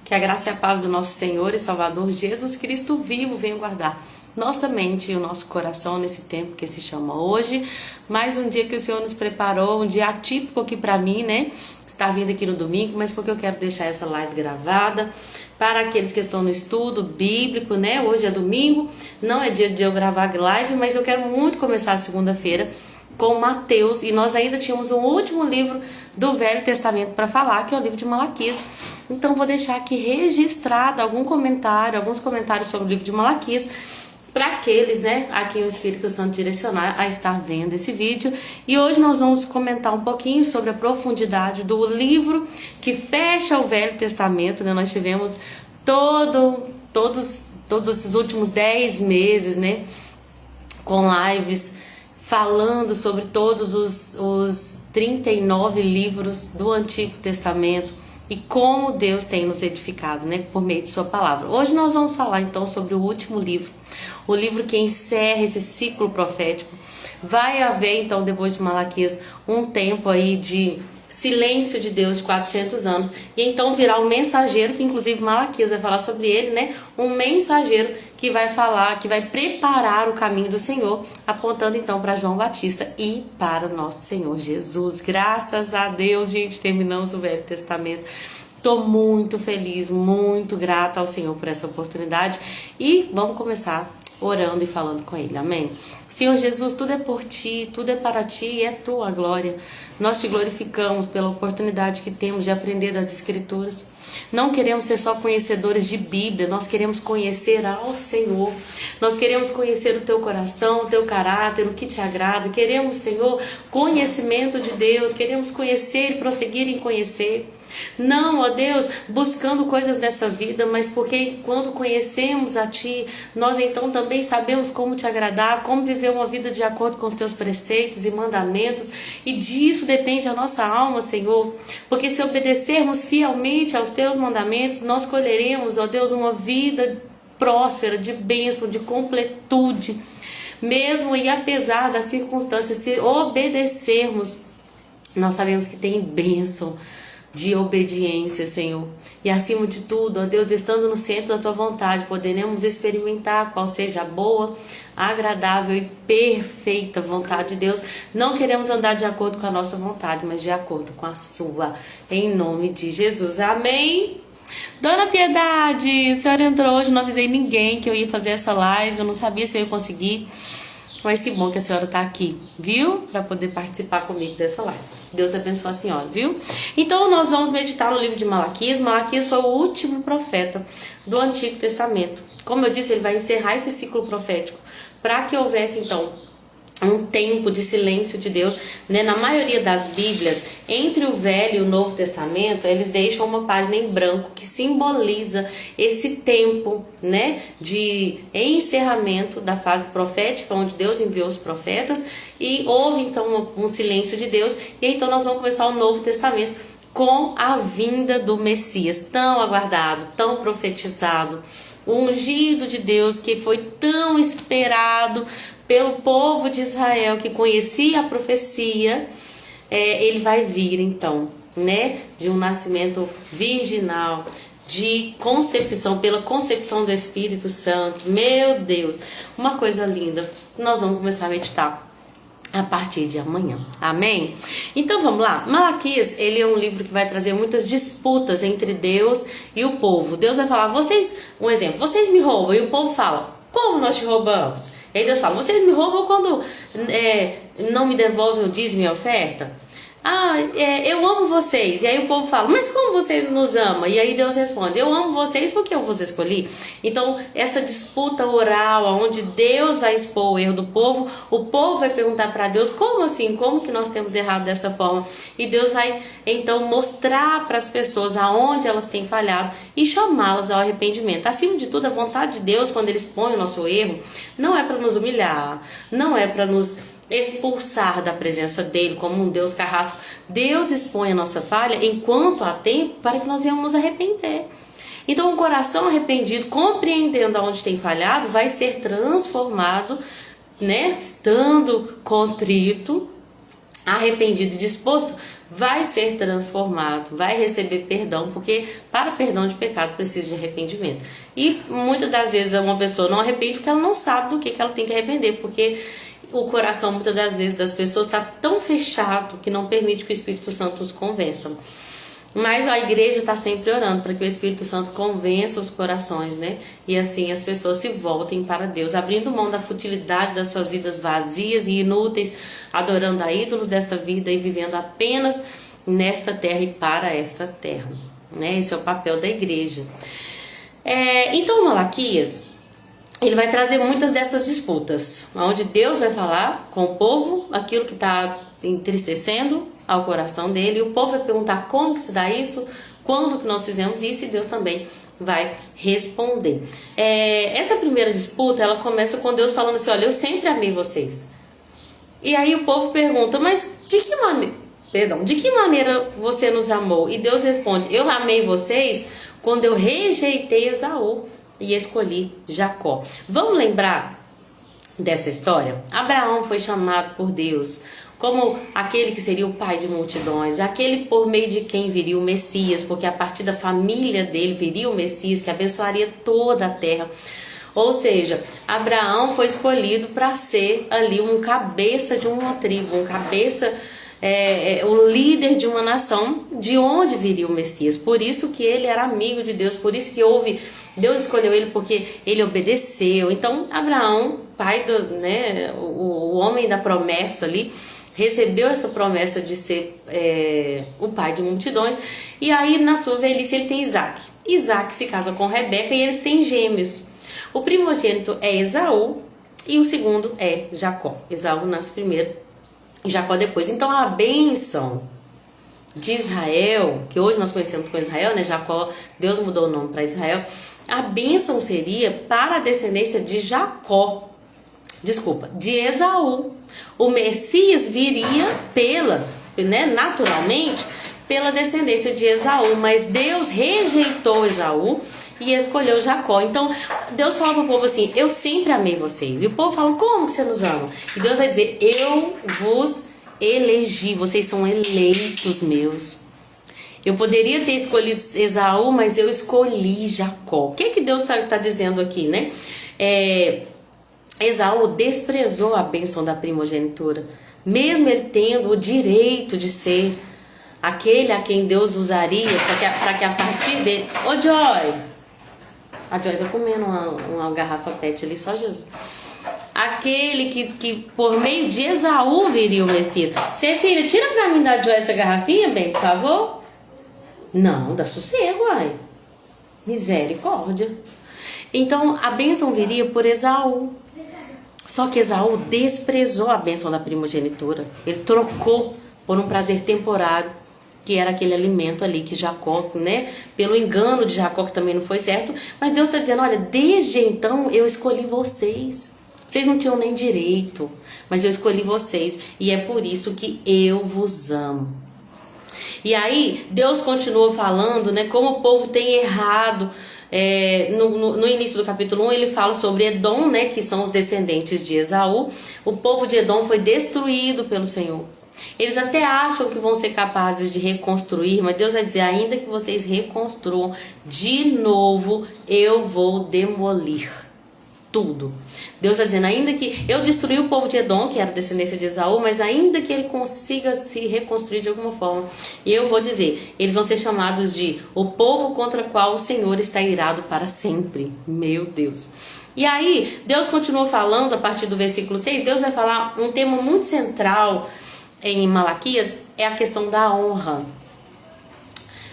Que a graça e a paz do nosso Senhor e Salvador Jesus Cristo vivo venha guardar nossa mente e o nosso coração nesse tempo que se chama hoje. Mais um dia que o Senhor nos preparou, um dia atípico aqui para mim, né? Estar vindo aqui no domingo, mas porque eu quero deixar essa live gravada para aqueles que estão no estudo bíblico, né? Hoje é domingo, não é dia de eu gravar live, mas eu quero muito começar a segunda-feira com Mateus, e nós ainda tínhamos um último livro do Velho Testamento para falar, que é o livro de Malaquias. Então vou deixar aqui registrado alguns comentários sobre o livro de Malaquias, para aqueles, né, a quem o Espírito Santo direcionar a estar vendo esse vídeo. E hoje nós vamos comentar um pouquinho sobre a profundidade do livro que fecha o Velho Testamento, né? Nós tivemos todos esses últimos 10 meses, né, com lives falando sobre todos os 39 livros do Antigo Testamento e como Deus tem nos edificado, né, por meio de sua palavra. Hoje nós vamos falar então sobre o último livro, o livro que encerra esse ciclo profético. Vai haver então, depois de Malaquias, um tempo aí de silêncio de Deus de 400 anos, e então virá um mensageiro, que inclusive Malaquias vai falar sobre ele, né? Um mensageiro que vai falar, que vai preparar o caminho do Senhor, apontando então para João Batista e para o nosso Senhor Jesus. Graças a Deus, gente, terminamos o Velho Testamento. Estou muito feliz, muito grata ao Senhor por essa oportunidade, e vamos começar orando e falando com Ele, amém? Senhor Jesus, tudo é por Ti, tudo é para Ti e é Tua glória. Nós Te glorificamos pela oportunidade que temos de aprender das Escrituras. Não queremos ser só conhecedores de Bíblia, nós queremos conhecer ao Senhor. Nós queremos conhecer o Teu coração, o Teu caráter, o que Te agrada. Queremos, Senhor, conhecimento de Deus, queremos conhecer e prosseguir em conhecer. Não, ó Deus, buscando coisas dessa vida, mas porque quando conhecemos a Ti, nós então também sabemos como Te agradar, como viver uma vida de acordo com os Teus preceitos e mandamentos, e disso depende a nossa alma, Senhor, porque se obedecermos fielmente aos Teus mandamentos, nós colheremos, ó Deus, uma vida próspera, de bênção, de completude, mesmo e apesar das circunstâncias. Se obedecermos, nós sabemos que tem bênção de obediência, Senhor. E acima de tudo, ó Deus, estando no centro da Tua vontade, poderemos experimentar qual seja a boa, agradável e perfeita vontade de Deus. Não queremos andar de acordo com a nossa vontade, mas de acordo com a Sua. Em nome de Jesus. Amém? Dona Piedade, a senhora entrou hoje, não avisei ninguém que eu ia fazer essa live, eu não sabia se eu ia conseguir. Mas que bom que a senhora está aqui, viu? Para poder participar comigo dessa live. Deus abençoe a senhora, viu? Então nós vamos meditar no livro de Malaquias. Malaquias foi o último profeta do Antigo Testamento. Como eu disse, ele vai encerrar esse ciclo profético para que houvesse então um tempo de silêncio de Deus, né? Na maioria das Bíblias, entre o Velho e o Novo Testamento, eles deixam uma página em branco que simboliza esse tempo, né, de encerramento da fase profética, onde Deus enviou os profetas, e houve então um silêncio de Deus, e então nós vamos começar o Novo Testamento com a vinda do Messias, tão aguardado, tão profetizado, o ungido de Deus que foi tão esperado pelo povo de Israel, que conhecia a profecia. Ele vai vir então, né, de um nascimento virginal, de concepção, pela concepção do Espírito Santo. Meu Deus, uma coisa linda. Nós vamos começar a meditar a partir de amanhã, amém? Então vamos lá. Malaquias, ele é um livro que vai trazer muitas disputas entre Deus e o povo. Deus vai falar, um exemplo, vocês me roubam, e o povo fala, como nós te roubamos? E aí Deus fala, vocês me roubam quando não me devolvem o dízimo e a oferta? Eu amo vocês. E aí o povo fala, mas como você nos ama? E aí Deus responde, eu amo vocês porque eu vos escolhi. Então essa disputa oral, onde Deus vai expor o erro do povo, o povo vai perguntar para Deus, como assim? Como que nós temos errado dessa forma? E Deus vai então mostrar para as pessoas aonde elas têm falhado e chamá-las ao arrependimento. Acima de tudo, a vontade de Deus, quando Ele expõe o nosso erro, não é para nos humilhar, não é para nos expulsar da presença dele como um Deus carrasco. Deus expõe a nossa falha enquanto há tempo para que nós venhamos nos arrepender. Então um coração arrependido, compreendendo aonde tem falhado, vai ser transformado, né, estando contrito, arrependido e disposto, vai ser transformado, vai receber perdão, porque para perdão de pecado precisa de arrependimento. E muitas das vezes uma pessoa não arrepende porque ela não sabe do que ela tem que arrepender, porque o coração muitas das vezes das pessoas está tão fechado que não permite que o Espírito Santo os convença. Mas a igreja está sempre orando para que o Espírito Santo convença os corações, né? E assim as pessoas se voltem para Deus, abrindo mão da futilidade das suas vidas vazias e inúteis, adorando a ídolos dessa vida e vivendo apenas nesta terra e para esta terra, né? Esse é o papel da igreja. Então Malaquias, ele vai trazer muitas dessas disputas, onde Deus vai falar com o povo aquilo que está entristecendo ao coração dele, e o povo vai perguntar como que se dá isso, quando que nós fizemos isso, e Deus também vai responder. Essa primeira disputa, ela começa com Deus falando assim, olha, eu sempre amei vocês. E aí o povo pergunta, mas de que maneira você nos amou? E Deus responde, eu amei vocês quando eu rejeitei Esaú e escolhi Jacó. Vamos lembrar dessa história? Abraão foi chamado por Deus como aquele que seria o pai de multidões, aquele por meio de quem viria o Messias, porque a partir da família dele viria o Messias que abençoaria toda a terra. Ou seja, Abraão foi escolhido para ser ali um cabeça de uma tribo, um cabeça, o líder de uma nação, de onde viria o Messias. Por isso que ele era amigo de Deus, por isso que Deus escolheu ele porque ele obedeceu. Então Abraão, pai o homem da promessa ali, recebeu essa promessa de ser o pai de multidões. E aí na sua velhice ele tem Isaac. Isaac se casa com Rebeca e eles têm gêmeos. O primogênito é Esaú e o segundo é Jacó. Esaú nasce primeiro, Jacó depois. Então a bênção de Israel, que hoje nós conhecemos como Israel, né? Jacó, Deus mudou o nome para Israel. A bênção seria para a descendência de de Esaú. O Messias viria naturalmente, pela descendência de Esaú, mas Deus rejeitou Esaú e escolheu Jacó. Então Deus fala para o povo assim, eu sempre amei vocês. E o povo fala, como que você nos ama? E Deus vai dizer, eu vos elegi, vocês são eleitos meus. Eu poderia ter escolhido Esaú, mas eu escolhi Jacó. O que Deus está dizendo aqui, né? Esaú desprezou a bênção da primogenitura, mesmo ele tendo o direito de ser aquele a quem Deus usaria para que a partir dele... Ô Joy! A Joy tá comendo uma garrafa pet ali, só Jesus. Aquele que por meio de Esaú viria o Messias. Cecília, tira pra mim da Joy essa garrafinha, bem, por favor. Não, dá sossego, ai. Misericórdia. Então a bênção viria por Esaú. Só que Esaú desprezou a bênção da primogenitura. Ele trocou por um prazer temporário, que era aquele alimento ali que Jacó, né? Pelo engano de Jacó, que também não foi certo. Mas Deus está dizendo, olha, desde então eu escolhi vocês. Vocês não tinham nem direito, mas eu escolhi vocês. E é por isso que eu vos amo. E aí Deus continua falando, né? Como o povo tem errado. No início do capítulo 1 ele fala sobre Edom, né, que são os descendentes de Esaú. O povo de Edom foi destruído pelo Senhor. Eles até acham que vão ser capazes de reconstruir, mas Deus vai dizer, ainda que vocês reconstruam de novo, eu vou demolir tudo. Deus está dizendo, ainda que eu destruí o povo de Edom, que era descendência de Esaú, mas ainda que ele consiga se reconstruir de alguma forma, e eu vou dizer, eles vão ser chamados de o povo contra o qual o Senhor está irado para sempre. Meu Deus. E aí, Deus continua falando a partir do versículo 6, Deus vai falar um tema muito central em Malaquias, é a questão da honra.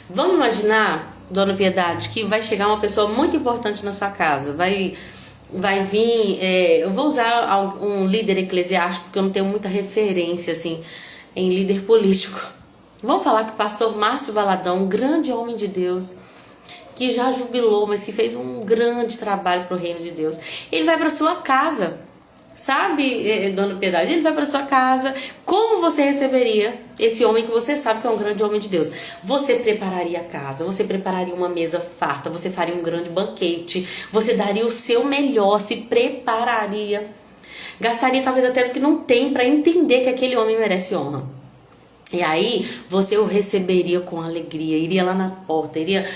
Vamos imaginar, Dona Piedade, que vai chegar uma pessoa muito importante na sua casa, vai vir, eu vou usar um líder eclesiástico, porque eu não tenho muita referência assim em líder político. Vamos falar que o pastor Márcio Valadão, um grande homem de Deus, que já jubilou, mas que fez um grande trabalho para o reino de Deus. Ele vai para sua casa, sabe, Dona Piedade? Ele vai para sua casa. Como você receberia esse homem que você sabe que é um grande homem de Deus? Você prepararia a casa, você prepararia uma mesa farta, você faria um grande banquete, você daria o seu melhor, se prepararia, gastaria talvez até do que não tem para entender que aquele homem merece honra. E aí você o receberia com alegria, iria lá na porta, iria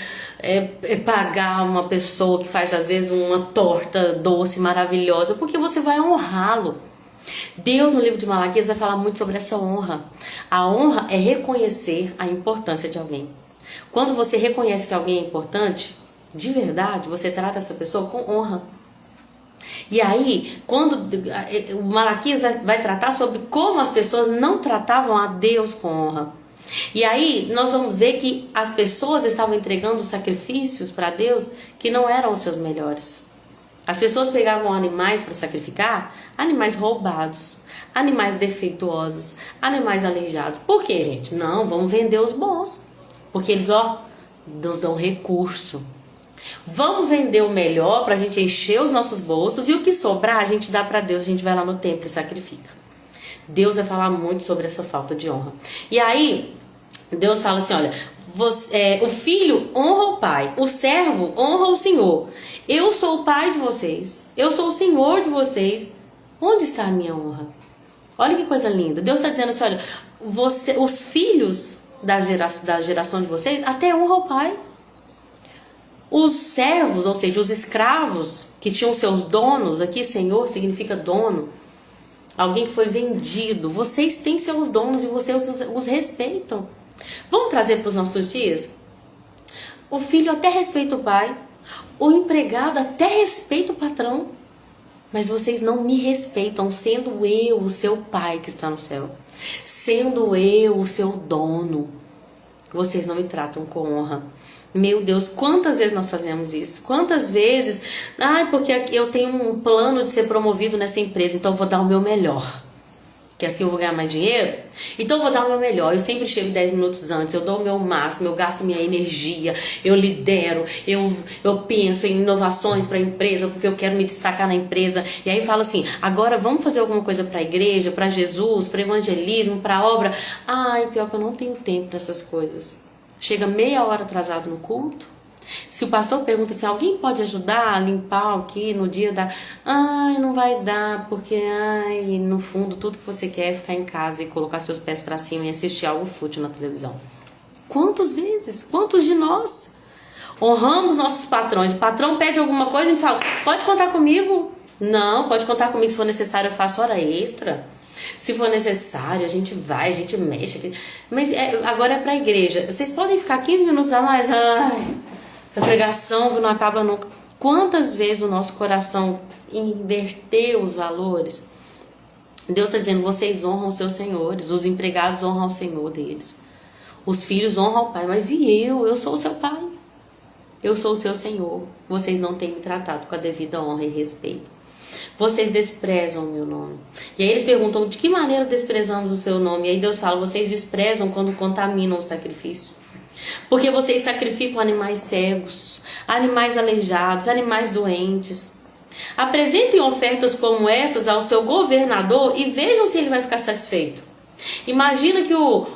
pagar uma pessoa que faz às vezes uma torta doce maravilhosa, porque você vai honrá-lo. Deus no livro de Malaquias vai falar muito sobre essa honra. A honra é reconhecer a importância de alguém. Quando você reconhece que alguém é importante, de verdade, você trata essa pessoa com honra. E aí, quando o Malaquias vai tratar sobre como as pessoas não tratavam a Deus com honra. E aí, nós vamos ver que as pessoas estavam entregando sacrifícios para Deus que não eram os seus melhores. As pessoas pegavam animais para sacrificar, animais roubados, animais defeituosos, animais aleijados. Por quê, gente? Não, vamos vender os bons. Porque eles, nos dão recurso. Vamos vender o melhor pra gente encher os nossos bolsos e o que sobrar a gente dá pra Deus, a gente vai lá no templo e sacrifica. Deus vai falar muito sobre essa falta de honra. E aí, Deus fala assim, olha, o filho honra o pai, o servo honra o senhor. Eu sou o pai de vocês, eu sou o senhor de vocês. Onde está a minha honra? Olha que coisa linda. Deus está dizendo assim, olha, os filhos da geração de vocês até honram o pai. Os servos, ou seja, os escravos que tinham seus donos, aqui senhor significa dono, alguém que foi vendido, vocês têm seus donos e vocês os respeitam. Vamos trazer para os nossos dias? O filho até respeita o pai, o empregado até respeita o patrão, mas vocês não me respeitam, sendo eu o seu pai que está no céu, sendo eu o seu dono, vocês não me tratam com honra. Meu Deus, quantas vezes nós fazemos isso? Quantas vezes? Porque eu tenho um plano de ser promovido nessa empresa, então eu vou dar o meu melhor. Que assim eu vou ganhar mais dinheiro? Então eu vou dar o meu melhor. Eu sempre chego 10 minutos antes, eu dou o meu máximo, eu gasto minha energia, eu lidero, eu penso em inovações para a empresa, porque eu quero me destacar na empresa. E aí fala assim, agora vamos fazer alguma coisa para a igreja, para Jesus, para evangelismo, para a obra. Pior que eu não tenho tempo para essas coisas. Chega meia hora atrasado no culto. Se o pastor pergunta assim, alguém pode ajudar a limpar aqui no dia da... não vai dar, porque no fundo tudo que você quer é ficar em casa e colocar seus pés para cima e assistir algo fútil na televisão. Quantas vezes? Quantos de nós honramos nossos patrões? O patrão pede alguma coisa e a gente fala, pode contar comigo? Não, pode contar comigo, se for necessário eu faço hora extra. Se for necessário, a gente vai, a gente mexe. Mas agora é pra igreja. Vocês podem ficar 15 minutos a mais? Essa pregação que não acaba nunca. Quantas vezes o nosso coração inverteu os valores? Deus está dizendo, vocês honram os seus senhores. Os empregados honram o senhor deles. Os filhos honram o pai. Mas e eu? Eu sou o seu pai. Eu sou o seu senhor. Vocês não têm me tratado com a devida honra e respeito. Vocês desprezam o meu nome. E aí eles perguntam, de que maneira desprezamos o seu nome? E aí Deus fala, vocês desprezam quando contaminam o sacrifício. Porque vocês sacrificam animais cegos, animais aleijados, animais doentes. Apresentem ofertas como essas ao seu governador e vejam se ele vai ficar satisfeito. Imagina que o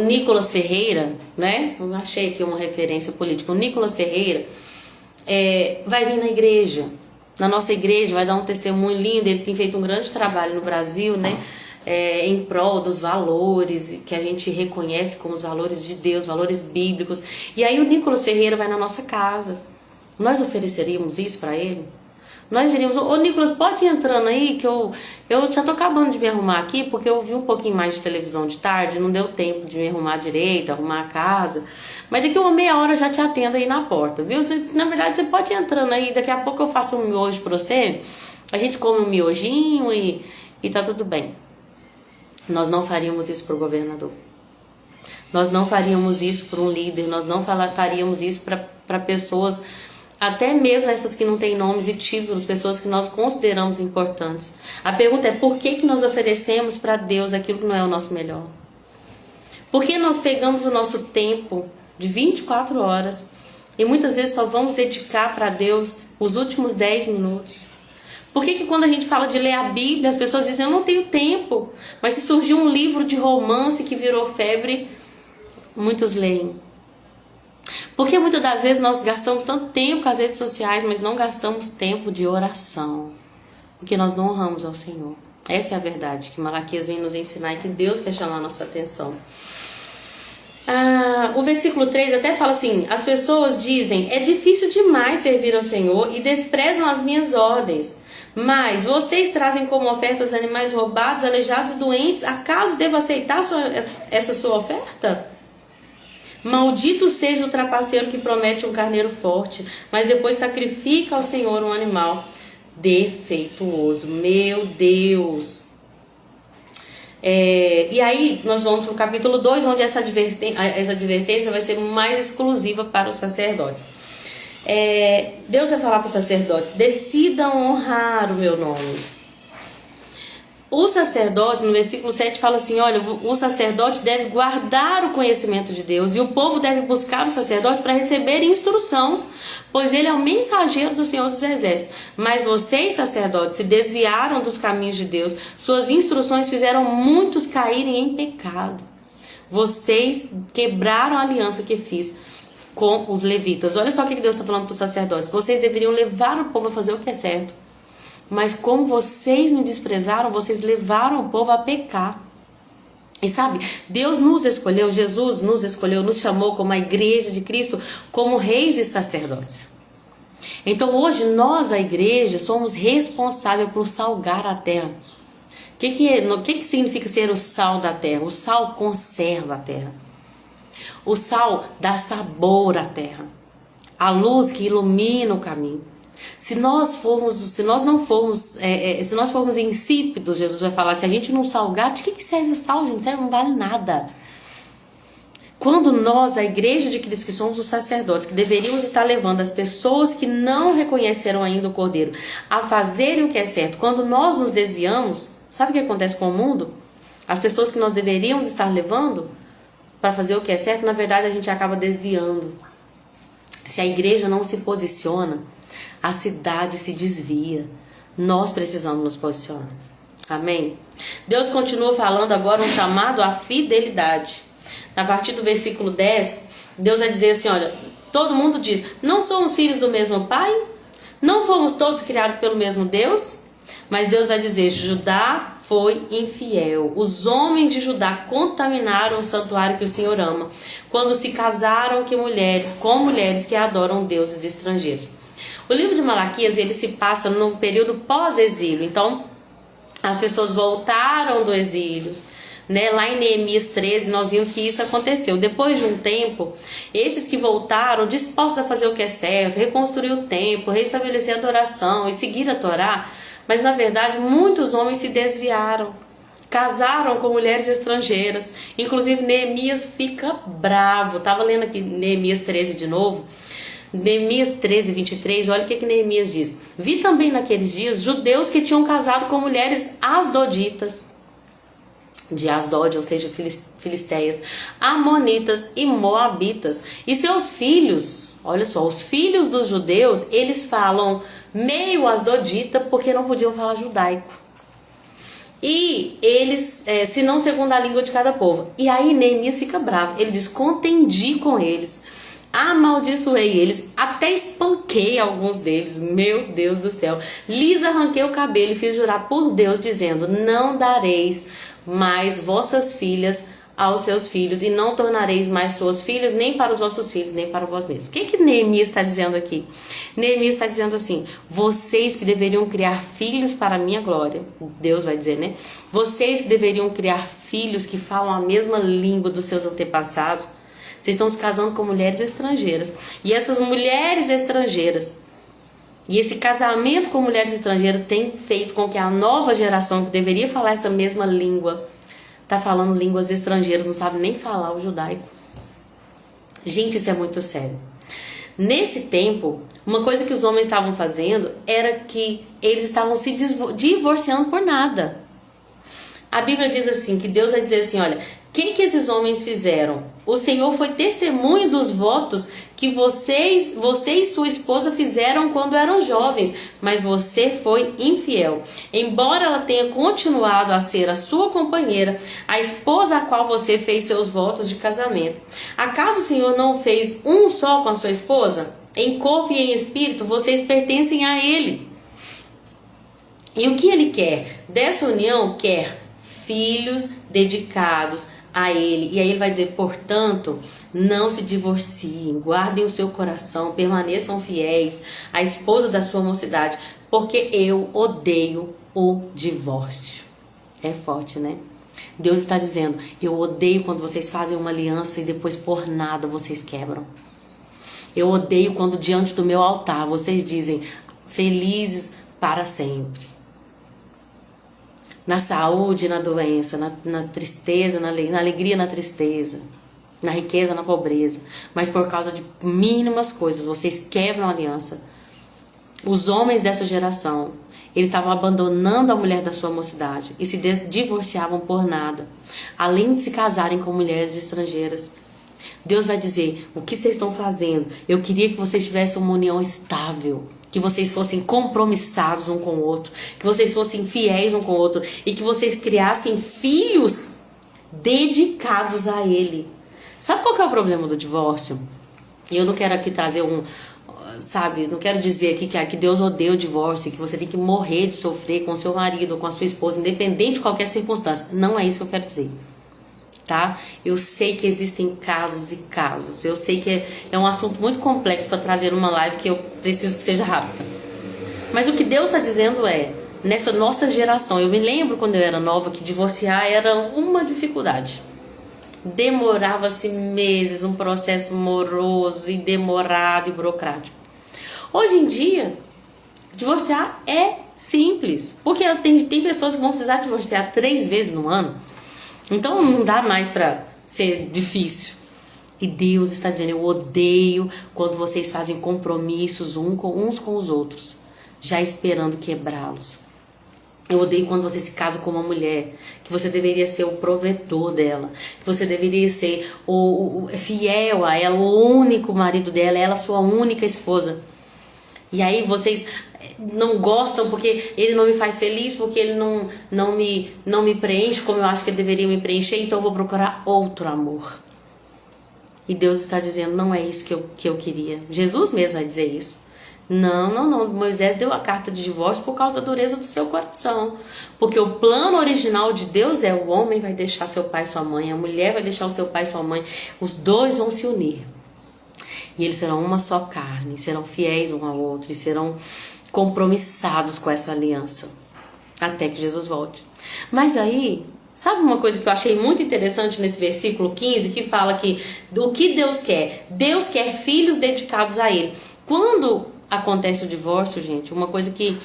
Nicolas Ferreira, né? Eu achei aqui uma referência política. O Nicolas Ferreira vai vir na igreja. Na nossa igreja, vai dar um testemunho lindo. Ele tem feito um grande trabalho no Brasil, né? Em prol dos valores que a gente reconhece como os valores de Deus, valores bíblicos. E aí o Nicolas Ferreira vai na nossa casa. Nós ofereceríamos isso para ele? Nós diríamos, Nicolas, pode ir entrando aí, que eu já tô acabando de me arrumar aqui, porque eu vi um pouquinho mais de televisão de tarde, não deu tempo de me arrumar direito, arrumar a casa. Mas daqui uma meia hora eu já te atendo aí na porta, viu? Na verdade, você pode ir entrando aí, daqui a pouco eu faço um miojo pra você, a gente come um miojinho e tá tudo bem. Nós não faríamos isso pro governador. Nós não faríamos isso por um líder, nós não faríamos isso para pessoas, até mesmo essas que não têm nomes e títulos, pessoas que nós consideramos importantes. A pergunta é, por que nós oferecemos para Deus aquilo que não é o nosso melhor? Por que nós pegamos o nosso tempo de 24 horas e muitas vezes só vamos dedicar para Deus os últimos 10 minutos? Por que quando a gente fala de ler a Bíblia, as pessoas dizem, eu não tenho tempo. Mas se surgiu um livro de romance que virou febre, muitos leem. Porque muitas das vezes nós gastamos tanto tempo com as redes sociais, mas não gastamos tempo de oração. Porque nós não honramos ao Senhor. Essa é a verdade que Malaquias vem nos ensinar e que Deus quer chamar a nossa atenção. O versículo 3 até fala assim: as pessoas dizem, é difícil demais servir ao Senhor e desprezam as minhas ordens. Mas vocês trazem como ofertas animais roubados, aleijados e doentes. Acaso devo aceitar essa sua oferta? Maldito seja o trapaceiro que promete um carneiro forte, mas depois sacrifica ao Senhor um animal defeituoso. Meu Deus! E aí nós vamos para o capítulo 2, onde essa advertência vai ser mais exclusiva para os sacerdotes. Deus vai falar para os sacerdotes: decidam honrar o meu nome. Os sacerdotes, no versículo 7, fala assim: olha, o sacerdote deve guardar o conhecimento de Deus, e o povo deve buscar o sacerdote para receber instrução, pois ele é o mensageiro do Senhor dos Exércitos. Mas vocês, sacerdotes, se desviaram dos caminhos de Deus, suas instruções fizeram muitos caírem em pecado. Vocês quebraram a aliança que fiz com os levitas. Olha só o que Deus está falando para os sacerdotes: vocês deveriam levar o povo a fazer o que é certo. Mas como vocês me desprezaram, vocês levaram o povo a pecar. E sabe, Deus nos escolheu, Jesus nos escolheu, nos chamou como a igreja de Cristo, como reis e sacerdotes. Então hoje nós, a igreja, somos responsáveis por salgar a terra. O que significa ser o sal da terra? O sal conserva a terra. O sal dá sabor à terra. A luz que ilumina o caminho. Se nós formos insípidos, Jesus vai falar, se a gente não salgar, de que serve o sal, gente? Não vale nada. Quando nós, a igreja de Cristo, que somos os sacerdotes, que deveríamos estar levando as pessoas que não reconheceram ainda o Cordeiro a fazerem o que é certo, quando nós nos desviamos, sabe o que acontece com o mundo? As pessoas que nós deveríamos estar levando para fazer o que é certo, na verdade a gente acaba desviando. Se a igreja não se posiciona, a cidade se desvia. Nós precisamos nos posicionar. Amém? Deus continua falando agora um chamado à fidelidade. A partir do versículo 10, Deus vai dizer assim: olha, todo mundo diz, não somos filhos do mesmo pai? Não fomos todos criados pelo mesmo Deus? Mas Deus vai dizer: Judá foi infiel. Os homens de Judá contaminaram o santuário que o Senhor ama, quando se casaram com mulheres que adoram deuses estrangeiros. O livro de Malaquias, ele se passa no período pós-exílio. Então, as pessoas voltaram do exílio, né? Lá em Neemias 13, nós vimos que isso aconteceu. Depois de um tempo, esses que voltaram, dispostos a fazer o que é certo, reconstruir o templo, restabelecer a adoração e seguir a Torá, mas na verdade, muitos homens se desviaram, casaram com mulheres estrangeiras. Inclusive, Neemias fica bravo. Estava lendo aqui Neemias 13 de novo. Neemias 13, 23, olha o que Neemias diz: vi também naqueles dias judeus que tinham casado com mulheres asdoditas, de Asdod, ou seja, filisteias, amonitas e moabitas, e seus filhos, olha só, os filhos dos judeus, eles falam meio asdodita porque não podiam falar judaico. E eles, se não segundo a língua de cada povo. E aí Neemias fica bravo, ele diz: contendi com eles, amaldiçoei eles, até espanquei alguns deles, meu Deus do céu, lhes arranquei o cabelo e fiz jurar por Deus, dizendo: não dareis mais vossas filhas aos seus filhos, e não tornareis mais suas filhas, nem para os vossos filhos, nem para vós mesmos. O que Neemias está dizendo aqui? Neemias está dizendo assim: vocês que deveriam criar filhos para a minha glória, Deus vai dizer, né? Vocês que deveriam criar filhos que falam a mesma língua dos seus antepassados, vocês estão se casando com mulheres estrangeiras. E essas mulheres estrangeiras, e esse casamento com mulheres estrangeiras tem feito com que a nova geração, que deveria falar essa mesma língua, está falando línguas estrangeiras, não sabe nem falar o judaico. Gente, isso é muito sério. Nesse tempo, uma coisa que os homens estavam fazendo era que eles estavam se divorciando por nada. A Bíblia diz assim, que Deus vai dizer assim: olha, o que esses homens fizeram? O Senhor foi testemunho dos votos que você e sua esposa fizeram quando eram jovens, mas você foi infiel. Embora ela tenha continuado a ser a sua companheira, a esposa a qual você fez seus votos de casamento. Acaso o Senhor não fez um só com a sua esposa? Em corpo e em espírito, vocês pertencem a Ele. E o que ele quer? Dessa união, quer filhos dedicados a ele. E aí ele vai dizer, portanto, não se divorciem, guardem o seu coração, permaneçam fiéis à esposa da sua mocidade, porque eu odeio o divórcio. É forte, né? Deus está dizendo, eu odeio quando vocês fazem uma aliança e depois por nada vocês quebram. Eu odeio quando diante do meu altar vocês dizem, felizes para sempre. Na saúde, na doença, na tristeza, na alegria, na tristeza, na riqueza, na pobreza. Mas por causa de mínimas coisas, vocês quebram a aliança. Os homens dessa geração, eles estavam abandonando a mulher da sua mocidade e se divorciavam por nada, além de se casarem com mulheres estrangeiras. Deus vai dizer, o que vocês estão fazendo? Eu queria que vocês tivessem uma união estável, que vocês fossem compromissados um com o outro, que vocês fossem fiéis um com o outro e que vocês criassem filhos dedicados a Ele. Sabe qual que é o problema do divórcio? Eu não quero aqui trazer não quero dizer aqui que Deus odeia o divórcio, que você tem que morrer de sofrer com seu marido ou com a sua esposa, independente de qualquer circunstância. Não é isso que eu quero dizer. Tá? Eu sei que existem casos e casos. Eu sei que é um assunto muito complexo para trazer numa live que eu preciso que seja rápida. Mas o que Deus está dizendo é, nessa nossa geração, eu me lembro quando eu era nova que divorciar era uma dificuldade. Demorava-se meses, um processo moroso e demorado e burocrático. Hoje em dia, divorciar é simples. Porque tem pessoas que vão precisar divorciar 3 vezes no ano. Então não dá mais para ser difícil. E Deus está dizendo, eu odeio quando vocês fazem compromissos uns com os outros, já esperando quebrá-los. Eu odeio quando você se casa com uma mulher, que você deveria ser o provedor dela, que você deveria ser o fiel a ela, o único marido dela, ela a sua única esposa. E aí vocês não gostam porque ele não me faz feliz, porque ele não me preenche como eu acho que ele deveria me preencher, então eu vou procurar outro amor. E Deus está dizendo, não é isso que eu queria. Jesus mesmo vai dizer isso. Não. Moisés deu a carta de divórcio por causa da dureza do seu coração. Porque o plano original de Deus é o homem vai deixar seu pai e sua mãe, a mulher vai deixar o seu pai e sua mãe, os dois vão se unir. E eles serão uma só carne, serão fiéis um ao outro e serão compromissados com essa aliança até que Jesus volte. Mas aí, sabe uma coisa que eu achei muito interessante nesse versículo 15, que fala que do que Deus quer? Deus quer filhos dedicados a Ele. Quando acontece o divórcio, gente, uma coisa que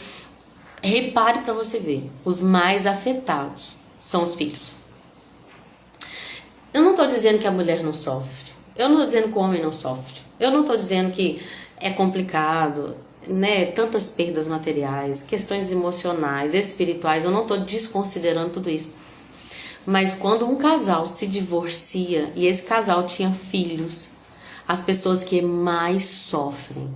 repare para você ver, os mais afetados são os filhos. Eu não estou dizendo que a mulher não sofre, eu não estou dizendo que o homem não sofre, eu não estou dizendo que é complicado, né? Tantas perdas materiais, questões emocionais, espirituais, eu não estou desconsiderando tudo isso. Mas quando um casal se divorcia e esse casal tinha filhos, as pessoas que mais sofrem,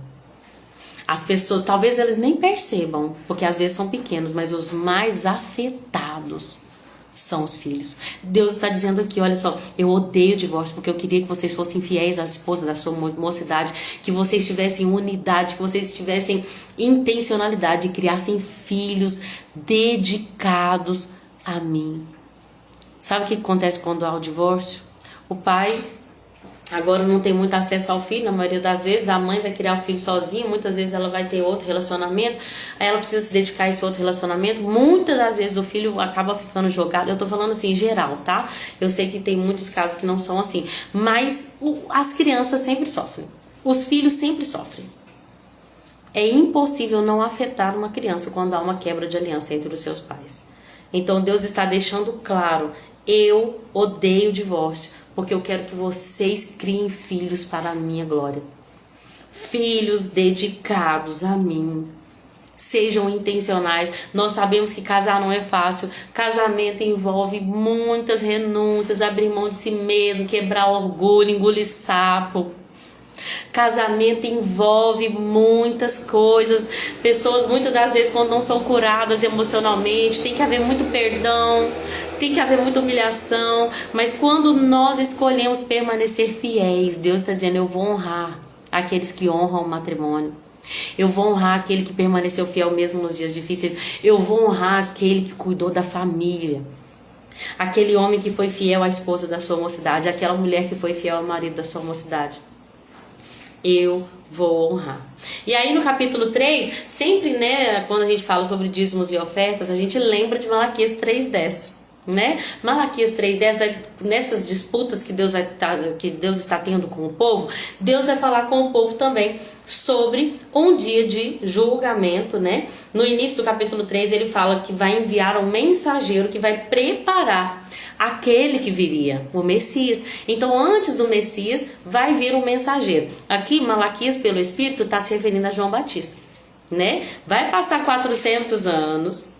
as pessoas, talvez eles nem percebam, porque às vezes são pequenos, mas os mais afetados são os filhos. Deus está dizendo aqui, olha só, eu odeio o divórcio porque eu queria que vocês fossem fiéis à esposa da sua mocidade, que vocês tivessem unidade, que vocês tivessem intencionalidade e criassem filhos dedicados a mim. Sabe o que acontece quando há o divórcio? O pai agora não tem muito acesso ao filho, na maioria das vezes a mãe vai criar o filho sozinha, muitas vezes ela vai ter outro relacionamento, aí ela precisa se dedicar a esse outro relacionamento, muitas das vezes o filho acaba ficando jogado, eu tô falando assim em geral, tá? Eu sei que tem muitos casos que não são assim, mas as crianças sempre sofrem, os filhos sempre sofrem. É impossível não afetar uma criança quando há uma quebra de aliança entre os seus pais. Então Deus está deixando claro, eu odeio o divórcio, porque eu quero que vocês criem filhos para a minha glória. Filhos dedicados a mim. Sejam intencionais. Nós sabemos que casar não é fácil. Casamento envolve muitas renúncias, abrir mão de si mesmo, quebrar orgulho, engolir sapo. Casamento envolve muitas coisas. Pessoas muitas das vezes quando não são curadas emocionalmente, tem que haver muito perdão, tem que haver muita humilhação. Mas quando nós escolhemos permanecer fiéis, Deus está dizendo, eu vou honrar aqueles que honram o matrimônio. Eu vou honrar aquele que permaneceu fiel mesmo nos dias difíceis. Eu vou honrar aquele que cuidou da família. Aquele homem que foi fiel à esposa da sua mocidade. Aquela mulher que foi fiel ao marido da sua mocidade. Eu vou honrar. E aí no capítulo 3, sempre, né, quando a gente fala sobre dízimos e ofertas, a gente lembra de Malaquias 3:10, né? Malaquias 3:10 vai nessas disputas que Deus está tendo com o povo, Deus vai falar com o povo também sobre um dia de julgamento, né? No início do capítulo 3 ele fala que vai enviar um mensageiro que vai preparar aquele que viria, o Messias. Então, antes do Messias, vai vir um mensageiro. Aqui, Malaquias, pelo Espírito, está se referindo a João Batista, né? Vai passar 400 anos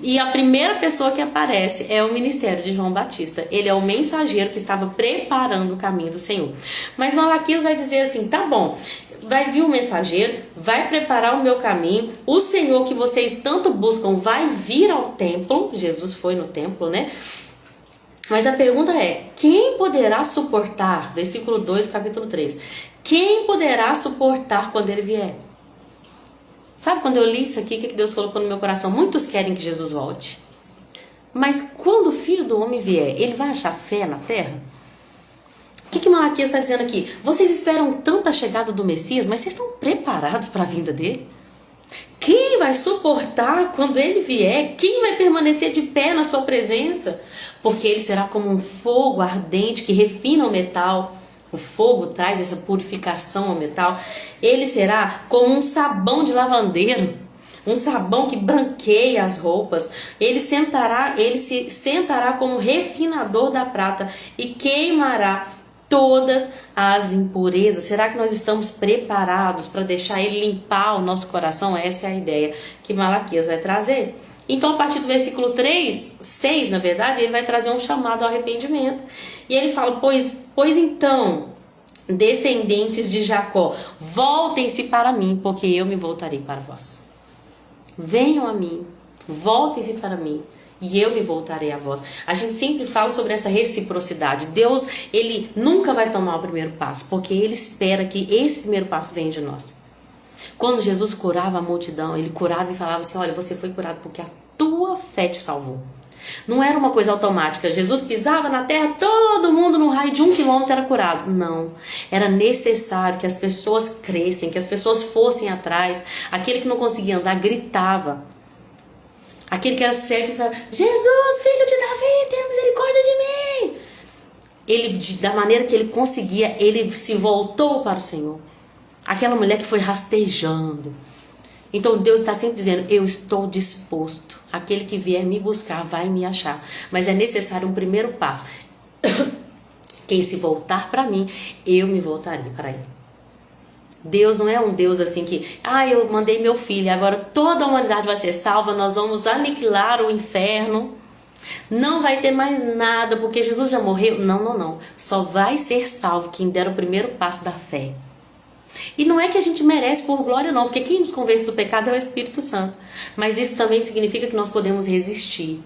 e a primeira pessoa que aparece é o ministério de João Batista. Ele é o mensageiro que estava preparando o caminho do Senhor. Mas Malaquias vai dizer assim, tá bom, vai vir o mensageiro, vai preparar o meu caminho, o Senhor que vocês tanto buscam vai vir ao templo. Jesus foi no templo, né? Mas a pergunta é, quem poderá suportar? Versículo 2 do capítulo 3. Quem poderá suportar quando ele vier? Sabe quando eu li isso aqui, o que Deus colocou no meu coração? Muitos querem que Jesus volte. Mas quando o Filho do Homem vier, ele vai achar fé na terra? O que Malaquias está dizendo aqui? Vocês esperam tanto a chegada do Messias, mas vocês estão preparados para a vinda dele? Quem vai suportar quando ele vier? Quem vai permanecer de pé na sua presença? Porque ele será como um fogo ardente que refina o metal. O fogo traz essa purificação ao metal. Ele será como um sabão de lavandeiro, um sabão que branqueia as roupas. Ele se sentará como refinador da prata e queimará todas as impurezas. Será que nós estamos preparados para deixar ele limpar o nosso coração? Essa é a ideia que Malaquias vai trazer. Então, a partir do versículo 6, na verdade, ele vai trazer um chamado ao arrependimento. E ele fala, pois então, descendentes de Jacó, voltem-se para mim, porque eu me voltarei para vós. Venham a mim, voltem-se para mim, e eu me voltarei a vós. A gente sempre fala sobre essa reciprocidade. Deus, ele nunca vai tomar o primeiro passo, porque ele espera que esse primeiro passo venha de nós. Quando Jesus curava a multidão, ele curava e falava assim, olha, você foi curado porque a tua fé te salvou. Não era uma coisa automática. Jesus pisava na terra, todo mundo no raio de 1 quilômetro era curado. Não. Era necessário que as pessoas crescem, que as pessoas fossem atrás. Aquele que não conseguia andar gritava. Aquele que era cego falava, Jesus, filho de Davi, tenha misericórdia de mim. Ele, da maneira que ele conseguia, ele se voltou para o Senhor. Aquela mulher que foi rastejando. Então Deus está sempre dizendo, eu estou disposto. Aquele que vier me buscar vai me achar. Mas é necessário um primeiro passo. Quem se voltar para mim, eu me voltarei para ele. Deus não é um Deus assim que, eu mandei meu filho, agora toda a humanidade vai ser salva, nós vamos aniquilar o inferno, não vai ter mais nada, porque Jesus já morreu. Não. Só vai ser salvo quem der o primeiro passo da fé. E não é que a gente merece por glória não, porque quem nos convence do pecado é o Espírito Santo. Mas isso também significa que nós podemos resistir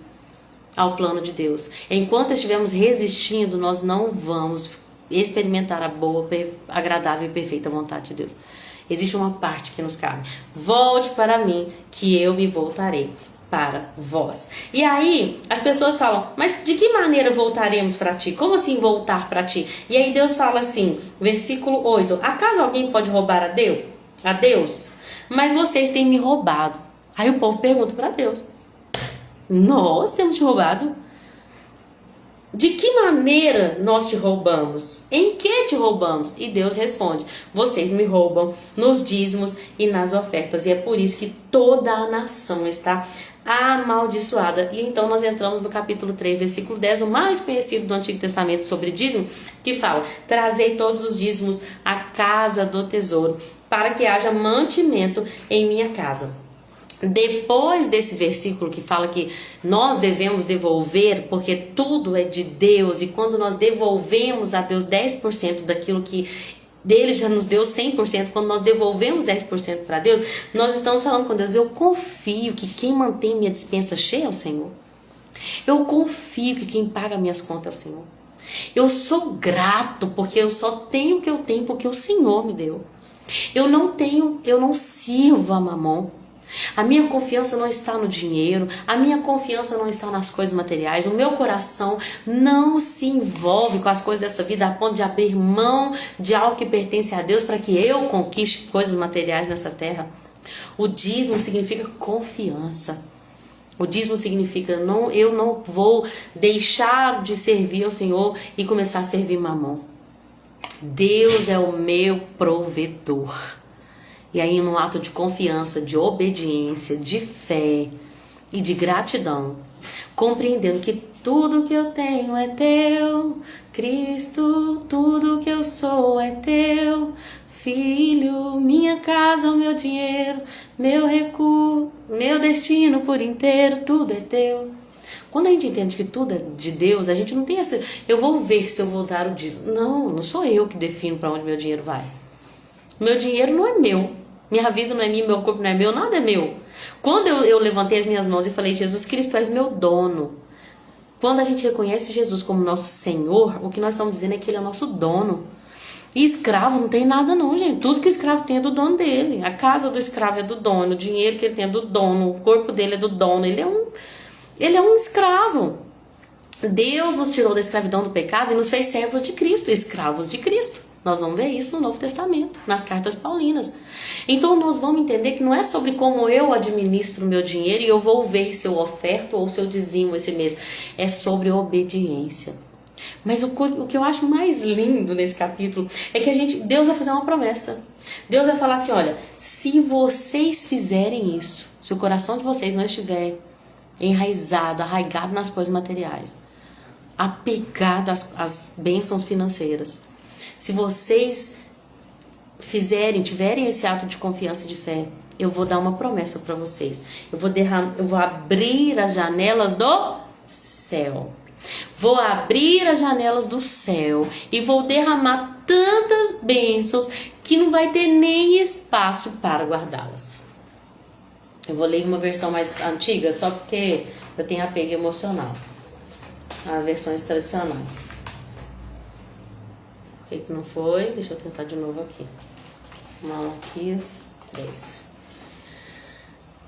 ao plano de Deus. Enquanto estivermos resistindo, nós não vamos experimentar a boa, agradável e perfeita vontade de Deus. Existe uma parte que nos cabe. Volte para mim, que eu me voltarei para vós. E aí as pessoas falam, mas de que maneira voltaremos para ti? Como assim voltar para ti? E aí Deus fala assim, versículo 8, acaso alguém pode roubar a Deus? Mas vocês têm me roubado. Aí o povo pergunta para Deus, nós temos te roubado? De que maneira nós te roubamos? Em que te roubamos? E Deus responde, vocês me roubam nos dízimos e nas ofertas. E é por isso que toda a nação está amaldiçoada. E então nós entramos no capítulo 3, versículo 10, o mais conhecido do Antigo Testamento sobre dízimo, que fala, trazei todos os dízimos à casa do tesouro, para que haja mantimento em minha casa. Depois desse versículo que fala que nós devemos devolver, porque tudo é de Deus, e quando nós devolvemos a Deus 10% daquilo que dele já nos deu 100%, quando nós devolvemos 10% para Deus, nós estamos falando com Deus, eu confio que quem mantém minha despensa cheia é o Senhor. Eu confio que quem paga minhas contas é o Senhor. Eu sou grato porque eu só tenho o que eu tenho porque o Senhor me deu. Eu não sirvo a mamon. A minha confiança não está no dinheiro, a minha confiança não está nas coisas materiais, o meu coração não se envolve com as coisas dessa vida a ponto de abrir mão de algo que pertence a Deus para que eu conquiste coisas materiais nessa terra. O dízimo significa confiança. O dízimo significa eu não vou deixar de servir ao Senhor e começar a servir mamon. Deus é o meu provedor. E aí, num ato de confiança, de obediência, de fé e de gratidão, compreendendo que tudo que eu tenho é teu, Cristo, tudo que eu sou é teu, Filho, minha casa, o meu dinheiro, meu recurso, meu destino por inteiro, tudo é teu. Quando a gente entende que tudo é de Deus, a gente não tem essa, eu vou ver se eu vou dar o dízimo. Não sou eu que defino para onde meu dinheiro vai. Meu dinheiro não é meu. Minha vida não é minha, meu corpo não é meu, nada é meu. Quando eu levantei as minhas mãos e falei, Jesus Cristo, tu és meu dono. Quando a gente reconhece Jesus como nosso Senhor, o que nós estamos dizendo é que Ele é nosso dono. E escravo não tem nada não, gente. Tudo que o escravo tem é do dono dele. A casa do escravo é do dono, o dinheiro que ele tem é do dono, o corpo dele é do dono. Ele é um escravo. Deus nos tirou da escravidão do pecado e nos fez servos de Cristo, escravos de Cristo. Nós vamos ver isso no Novo Testamento, nas cartas paulinas. Então nós vamos entender que não é sobre como eu administro o meu dinheiro e eu vou ver se eu oferto ou se eu dizimo esse mês. É sobre obediência. Mas o que eu acho mais lindo nesse capítulo é que Deus vai fazer uma promessa. Deus vai falar assim, olha, se vocês fizerem isso, se o coração de vocês não estiver enraizado, arraigado nas coisas materiais, apegado às bênçãos financeiras, se vocês tiverem esse ato de confiança e de fé, eu vou dar uma promessa para vocês. Eu vou abrir as janelas do céu. Vou abrir as janelas do céu e vou derramar tantas bênçãos que não vai ter nem espaço para guardá-las. Eu vou ler uma versão mais antiga, só porque eu tenho apego emocional. As versões tradicionais. O que não foi? Deixa eu tentar de novo aqui. Malaquias 3.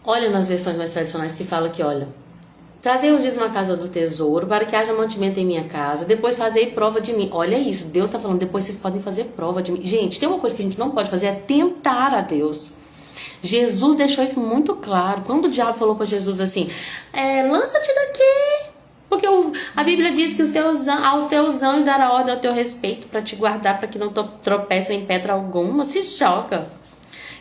Olha nas versões mais tradicionais que fala que, olha, trazei os dízimos à casa do tesouro para que haja mantimento em minha casa, depois fazei prova de mim. Olha isso, Deus está falando, depois vocês podem fazer prova de mim. Gente, tem uma coisa que a gente não pode fazer, é tentar a Deus. Jesus deixou isso muito claro. Quando o diabo falou para Jesus assim, lança-te daqui, porque a Bíblia diz que aos teus anjos dará ordem ao teu respeito para te guardar, para que não tropece em pedra alguma. Se joga.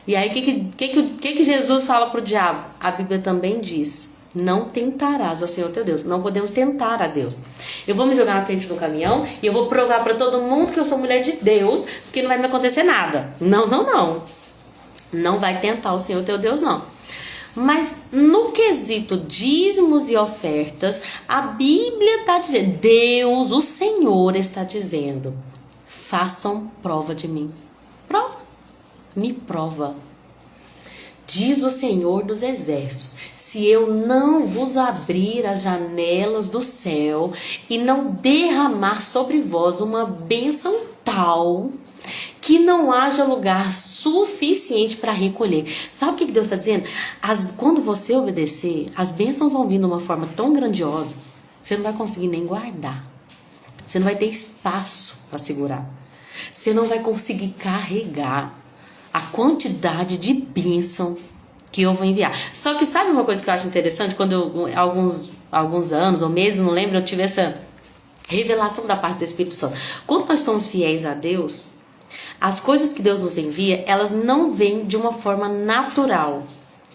E aí, o que Jesus fala para o diabo? A Bíblia também diz, não tentarás ao Senhor teu Deus. Não podemos tentar a Deus. Eu vou me jogar na frente do caminhão e eu vou provar para todo mundo que eu sou mulher de Deus, que não vai me acontecer nada. Não. Não vai tentar o Senhor teu Deus, não. Mas no quesito dízimos e ofertas, a Bíblia está dizendo, Deus, o Senhor está dizendo, façam prova de mim. Prova. Me prova. Diz o Senhor dos Exércitos, se eu não vos abrir as janelas do céu e não derramar sobre vós uma bênção tal que não haja lugar suficiente para recolher. Sabe o que Deus está dizendo? Quando você obedecer, as bênçãos vão vir de uma forma tão grandiosa, você não vai conseguir nem guardar. Você não vai ter espaço para segurar. Você não vai conseguir carregar a quantidade de bênção que eu vou enviar. Só que sabe uma coisa que eu acho interessante? Quando alguns anos ou meses, não lembro, eu tive essa revelação da parte do Espírito Santo. Quando nós somos fiéis a Deus, as coisas que Deus nos envia, elas não vêm de uma forma natural.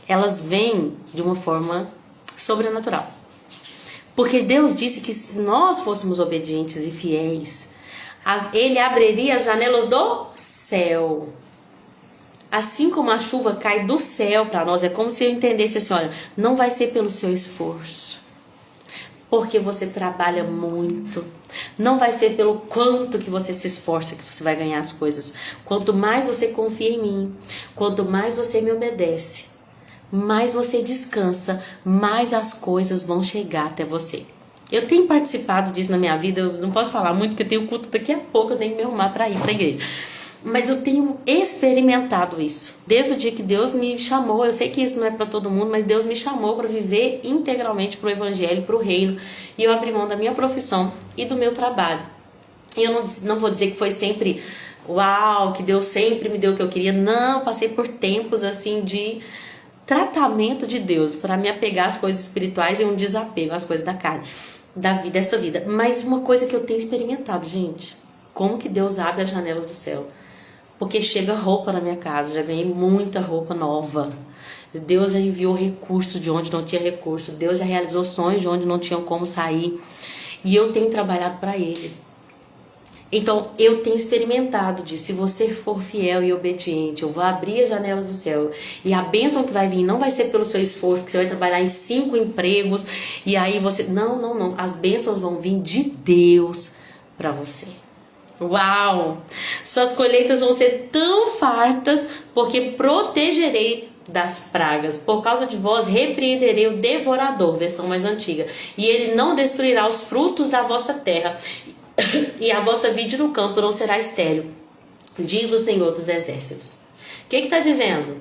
Elas vêm de uma forma sobrenatural. Porque Deus disse que se nós fôssemos obedientes e fiéis, Ele abriria as janelas do céu. Assim como a chuva cai do céu para nós, é como se eu entendesse assim, olha, não vai ser pelo seu esforço, porque você trabalha muito. Não vai ser pelo quanto que você se esforça que você vai ganhar as coisas. Quanto mais você confia em mim, quanto mais você me obedece, mais você descansa, mais as coisas vão chegar até você. Eu tenho participado disso na minha vida, eu não posso falar muito porque eu tenho culto daqui a pouco, eu tenho que me arrumar para ir para a igreja. Mas eu tenho experimentado isso. Desde o dia que Deus me chamou, eu sei que isso não é para todo mundo, mas Deus me chamou para viver integralmente para o evangelho, para o reino. E eu abri mão da minha profissão e do meu trabalho. E eu não vou dizer que foi sempre, uau, que Deus sempre me deu o que eu queria. Não, passei por tempos assim de tratamento de Deus para me apegar às coisas espirituais e um desapego às coisas da carne, da vida, dessa vida. Mas uma coisa que eu tenho experimentado, gente, como que Deus abre as janelas do céu. Porque chega roupa na minha casa, já ganhei muita roupa nova. Deus já enviou recursos de onde não tinha recurso. Deus já realizou sonhos de onde não tinham como sair. E eu tenho trabalhado para Ele. Então, eu tenho experimentado disso. Se você for fiel e obediente, eu vou abrir as janelas do céu. E a bênção que vai vir não vai ser pelo seu esforço, que você vai trabalhar em 5 empregos. E aí você... Não. As bênçãos vão vir de Deus para você. Uau! Suas colheitas vão ser tão fartas, porque protegerei das pragas. Por causa de vós repreenderei o devorador, versão mais antiga. E ele não destruirá os frutos da vossa terra, e a vossa vide no campo não será estéril, diz o Senhor dos Exércitos. O que está dizendo?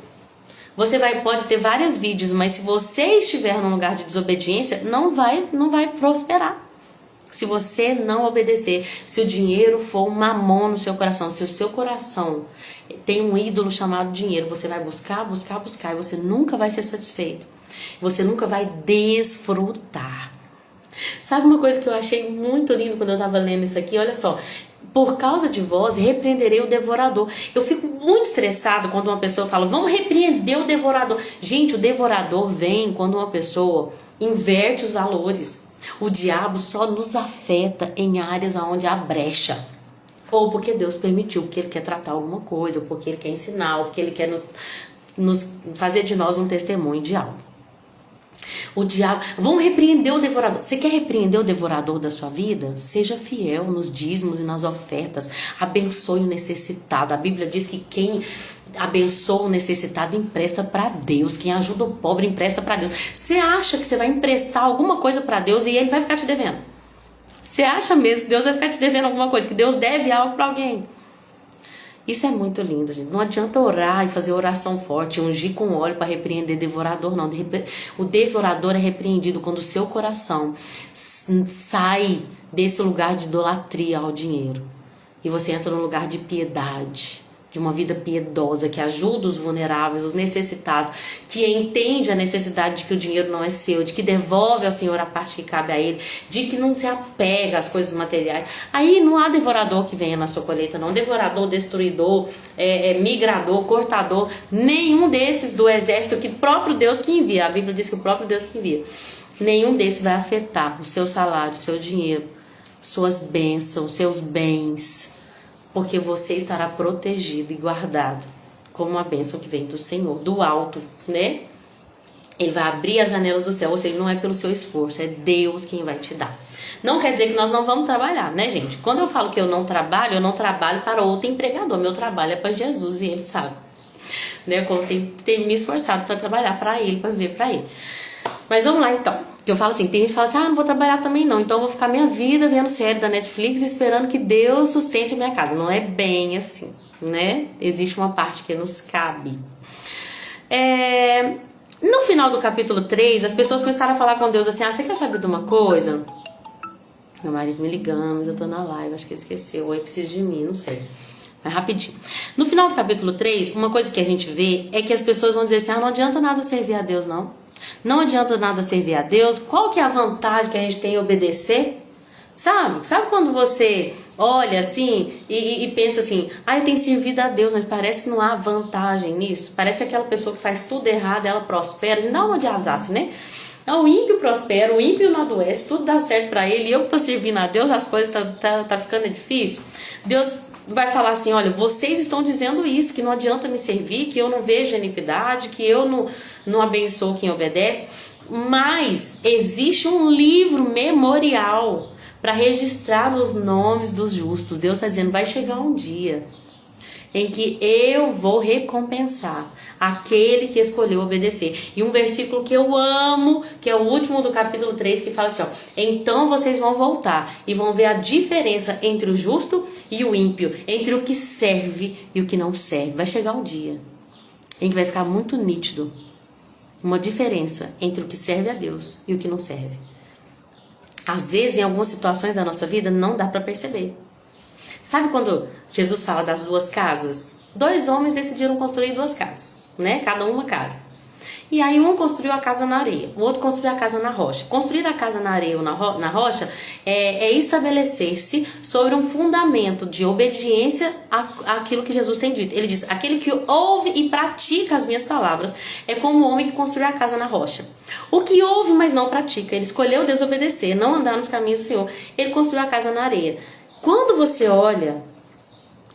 Você pode ter várias vides, mas se você estiver num lugar de desobediência, não vai prosperar. Se você não obedecer, se o dinheiro for um mamon no seu coração, se o seu coração tem um ídolo chamado dinheiro, você vai buscar, e você nunca vai ser satisfeito. Você nunca vai desfrutar. Sabe uma coisa que eu achei muito lindo quando eu estava lendo isso aqui? Olha só. Por causa de vós, repreenderei o devorador. Eu fico muito estressado quando uma pessoa fala, vamos repreender o devorador. Gente, o devorador vem quando uma pessoa inverte os valores. O diabo só nos afeta em áreas onde há brecha. Ou porque Deus permitiu, porque Ele quer tratar alguma coisa, ou porque Ele quer ensinar, ou porque Ele quer nos fazer de nós um testemunho de algo. O diabo, vamos repreender o devorador. Você quer repreender o devorador da sua vida? Seja fiel nos dízimos e nas ofertas. Abençoe o necessitado. A Bíblia diz que quem abençoa o necessitado empresta para Deus. Quem ajuda o pobre empresta para Deus. Você acha que você vai emprestar alguma coisa para Deus e Ele vai ficar te devendo? Você acha mesmo que Deus vai ficar te devendo alguma coisa? Que Deus deve algo para alguém? Isso é muito lindo, gente. Não adianta orar e fazer oração forte, ungir com óleo para repreender devorador, não. O devorador é repreendido quando o seu coração sai desse lugar de idolatria ao dinheiro. E você entra num lugar de piedade, de uma vida piedosa, que ajuda os vulneráveis, os necessitados, que entende a necessidade de que o dinheiro não é seu, de que devolve ao Senhor a parte que cabe a Ele, de que não se apega às coisas materiais. Aí não há devorador que venha na sua colheita, não. Devorador, destruidor, migrador, cortador, nenhum desses do exército que o próprio Deus que envia. A Bíblia diz que o próprio Deus que envia. Nenhum desses vai afetar o seu salário, o seu dinheiro, suas bênçãos, seus bens, porque você estará protegido e guardado como uma bênção que vem do Senhor, do alto, né? Ele vai abrir as janelas do céu, ou seja, não é pelo seu esforço, é Deus quem vai te dar. Não quer dizer que nós não vamos trabalhar, né, gente? Quando eu falo que eu não trabalho para outro empregador. Meu trabalho é para Jesus e Ele sabe. Né? Eu tenho me esforçado para trabalhar para Ele, para viver para Ele. Mas vamos lá então. Que eu falo assim, tem gente que fala assim, não vou trabalhar também não, então eu vou ficar minha vida vendo série da Netflix esperando que Deus sustente a minha casa. Não é bem assim, né? Existe uma parte que nos cabe. No final do capítulo 3, as pessoas começaram a falar com Deus assim, você quer saber de uma coisa? Meu marido me ligando, mas eu tô na live, acho que ele esqueceu, ou ele precisa de mim, não sei. Mas rapidinho. No final do capítulo 3, uma coisa que a gente vê é que as pessoas vão dizer assim, não adianta nada servir a Deus não. Não adianta nada servir a Deus. Qual que é a vantagem que a gente tem em obedecer? Sabe quando você olha assim e pensa assim, eu tenho servido a Deus, mas parece que não há vantagem nisso. Parece que aquela pessoa que faz tudo errado, ela prospera. A gente dá uma de Asaf, né? O ímpio prospera, o ímpio não adoece, tudo dá certo pra ele. E eu que tô servindo a Deus, as coisas tá ficando difícil. Deus vai falar assim, olha, vocês estão dizendo isso, que não adianta me servir, que eu não vejo iniquidade, que eu não abençoo quem obedece. Mas existe um livro memorial para registrar os nomes dos justos. Deus está dizendo, vai chegar um dia em que eu vou recompensar aquele que escolheu obedecer. E um versículo que eu amo, que é o último do capítulo 3, que fala assim, ó: então vocês vão voltar e vão ver a diferença entre o justo e o ímpio, entre o que serve e o que não serve. Vai chegar um dia em que vai ficar muito nítido uma diferença entre o que serve a Deus e o que não serve. Às vezes, em algumas situações da nossa vida, não dá para perceber. Sabe quando Jesus fala das duas casas? 2 homens decidiram construir 2 casas, né? Cada uma casa. E aí um construiu a casa na areia, o outro construiu a casa na rocha. Construir a casa na areia ou na rocha é estabelecer-se sobre um fundamento de obediência àquilo que Jesus tem dito. Ele diz: aquele que ouve e pratica as minhas palavras é como o homem que construiu a casa na rocha. O que ouve, mas não pratica, ele escolheu desobedecer, não andar nos caminhos do Senhor. Ele construiu a casa na areia. Quando você olha,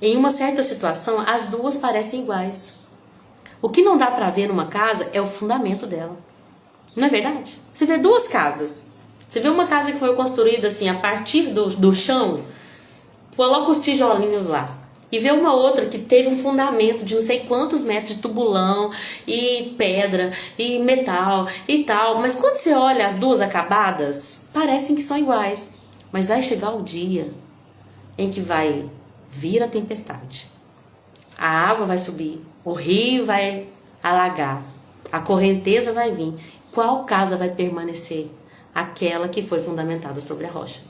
em uma certa situação, as duas parecem iguais. O que não dá para ver numa casa é o fundamento dela. Não é verdade? Você vê 2 casas. Você vê uma casa que foi construída assim a partir do chão, coloca os tijolinhos lá. E vê uma outra que teve um fundamento de não sei quantos metros de tubulão e pedra e metal e tal. Mas quando você olha as 2 acabadas, parecem que são iguais. Mas vai chegar o dia em que vai vir a tempestade. A água vai subir, o rio vai alagar, a correnteza vai vir. Qual casa vai permanecer? Aquela que foi fundamentada sobre a rocha.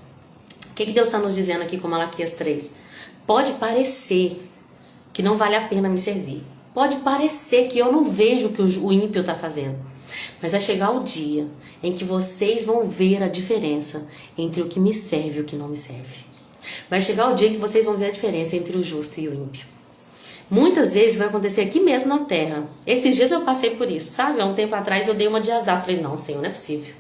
O que Deus está nos dizendo aqui com Malaquias 3? Pode parecer que não vale a pena me servir. Pode parecer que eu não vejo o que o ímpio está fazendo. Mas vai chegar o dia em que vocês vão ver a diferença entre o que me serve e o que não me serve. Vai chegar o dia em que vocês vão ver a diferença entre o justo e o ímpio. Muitas vezes vai acontecer aqui mesmo na terra. Esses dias eu passei por isso, sabe? Há um tempo atrás eu dei uma de azar. Falei: não, Senhor, não é possível.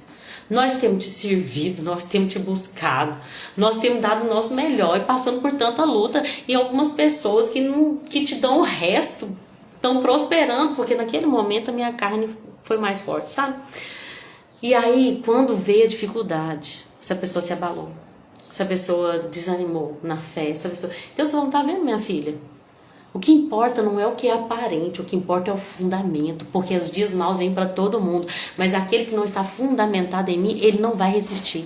Nós temos te servido, nós temos te buscado, nós temos dado o nosso melhor e passando por tanta luta. E algumas pessoas que te dão o resto estão prosperando, porque naquele momento a minha carne foi mais forte, sabe? E aí, quando veio a dificuldade, essa pessoa se abalou. Essa pessoa desanimou na fé. Essa pessoa... Deus não está vendo, minha filha? O que importa não é o que é aparente, o que importa é o fundamento, porque os dias maus vêm para todo mundo, mas aquele que não está fundamentado em mim, ele não vai resistir.